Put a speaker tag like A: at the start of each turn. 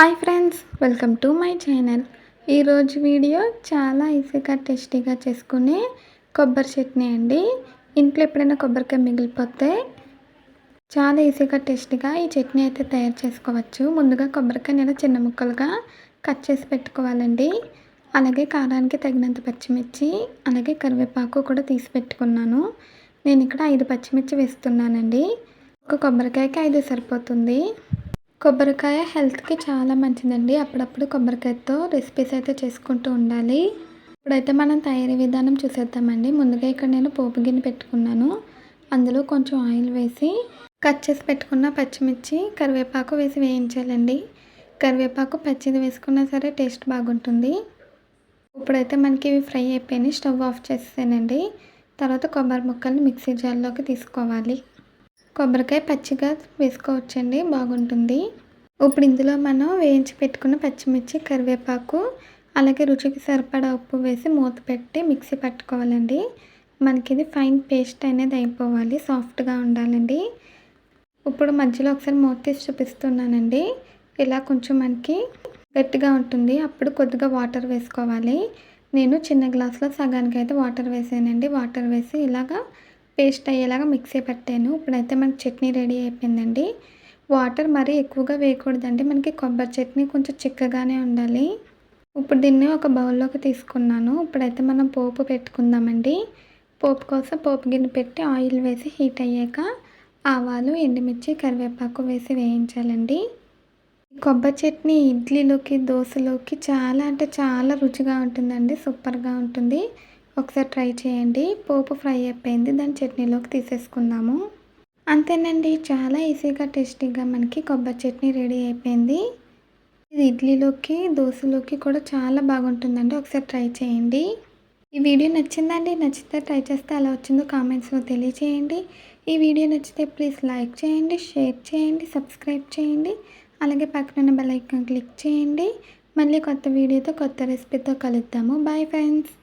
A: Hi friends, welcome to my channel. ఈరోజు video చాలా ఈజీగా టేస్టీగా చేసుకునే కొబ్బరి చట్నీ అండి. ఇంట్లో ఎప్పుడైనా కొబ్బరికాయ మిగిలిపోతే చాలా ఈజీగా టేస్టీగా ఈ చట్నీ అయితే తయారు చేసుకోవచ్చు. ముందుగా కొబ్బరికాయని ఇలా చిన్న ముక్కలుగా కట్ చేసి పెట్టుకోవాలండి. అలాగే కారానికి తగినంత పచ్చిమిర్చి, అలాగే కరివేపాకు కూడా తీసి పెట్టుకున్నాను. నేను ఇక్కడ 5 పచ్చిమిర్చి వేస్తున్నానండి. ఒక కొబ్బరికాయకి 5 సరిపోతుంది. కొబ్బరికాయ హెల్త్కి చాలా మంచిదండి. అప్పుడప్పుడు కొబ్బరికాయతో రెసిపీస్ అయితే చేసుకుంటూ ఉండాలి. ఇప్పుడైతే మనం తయారీ విధానం చూసేద్దామండి. ముందుగా ఇక్కడ నేను పోపు గిన్నె పెట్టుకున్నాను. అందులో కొంచెం ఆయిల్ వేసి కట్ చేసి పెట్టుకున్న పచ్చిమిర్చి, కరివేపాకు వేసి వేయించాలండి. కరివేపాకు పచ్చిది వేసుకున్నా సరే టేస్ట్ బాగుంటుంది. ఇప్పుడైతే మనకి ఇవి ఫ్రై అయిపోయినాయి. స్టవ్ ఆఫ్ చేసేసానండి. తర్వాత కొబ్బరి ముక్కల్ని మిక్సీ జార్లోకి తీసుకోవాలి. కొబ్బరికాయ పచ్చిగా వేసుకోవచ్చండి, బాగుంటుంది. ఇప్పుడు ఇందులో మనం వేయించి పెట్టుకున్న పచ్చిమిర్చి, కరివేపాకు, అలాగే రుచికి సరిపడా ఉప్పు వేసి మూత పెట్టి మిక్సీ పట్టుకోవాలండి. మనకి ఇది ఫైన్ పేస్ట్ అనేది అయిపోవాలి, సాఫ్ట్గా ఉండాలండి. ఇప్పుడు మధ్యలో ఒకసారి మూత తీసి చూపిస్తున్నానండి. ఇలా కొంచెం మనకి గట్టిగా ఉంటుంది. అప్పుడు కొద్దిగా వాటర్ వేసుకోవాలి. నేను చిన్న గ్లాసులో సగానికి అయితే వాటర్ వేసానండి. వాటర్ వేసి ఇలాగా పేస్ట్ అయ్యేలాగా మిక్సీ పట్టాను. ఇప్పుడైతే మనకి చట్నీ రెడీ అయిపోయిందండి. వాటర్ మరీ ఎక్కువగా వేయకూడదండి. మనకి కొబ్బరి చట్నీ కొంచెం చిక్కగానే ఉండాలి. ఇప్పుడు దీన్ని ఒక బౌల్లోకి తీసుకున్నాను. ఇప్పుడైతే మనం పోపు పెట్టుకుందామండి. పోపు కోసం పోపు గిన్నె పెట్టి ఆయిల్ వేసి హీట్ అయ్యాక ఆవాలు, ఎండుమిర్చి, కరివేపాకు వేసి వేయించాలండి. కొబ్బరి చట్నీ ఇడ్లీలోకి, దోశలోకి చాలా అంటే చాలా రుచిగా ఉంటుందండి. సూపర్గా ఉంటుంది. ఒకసారి ట్రై చేయండి. పోపు ఫ్రై అయిపోయింది. దాన్ని చట్నీలోకి తీసేసుకుందాము. అంతేనండి, చాలా ఈజీగా టేస్టీగా మనకి కొబ్బరి చట్నీ రెడీ అయిపోయింది. ఇది ఇడ్లీలోకి, దోశలోకి కూడా చాలా బాగుంటుందండి. ఒకసారి ట్రై చేయండి. ఈ వీడియో నచ్చిందండి. నచ్చితే ట్రై చేస్తే ఎలా వచ్చిందో కామెంట్స్లో తెలియచేయండి. ఈ వీడియో నచ్చితే ప్లీజ్ లైక్ చేయండి, షేర్ చేయండి, సబ్స్క్రైబ్ చేయండి. అలాగే పక్కన బెల్ ఐకాన్ క్లిక్ చేయండి. మళ్ళీ కొత్త వీడియోతో, కొత్త రెసిపీతో కలుద్దాము. Bye friends.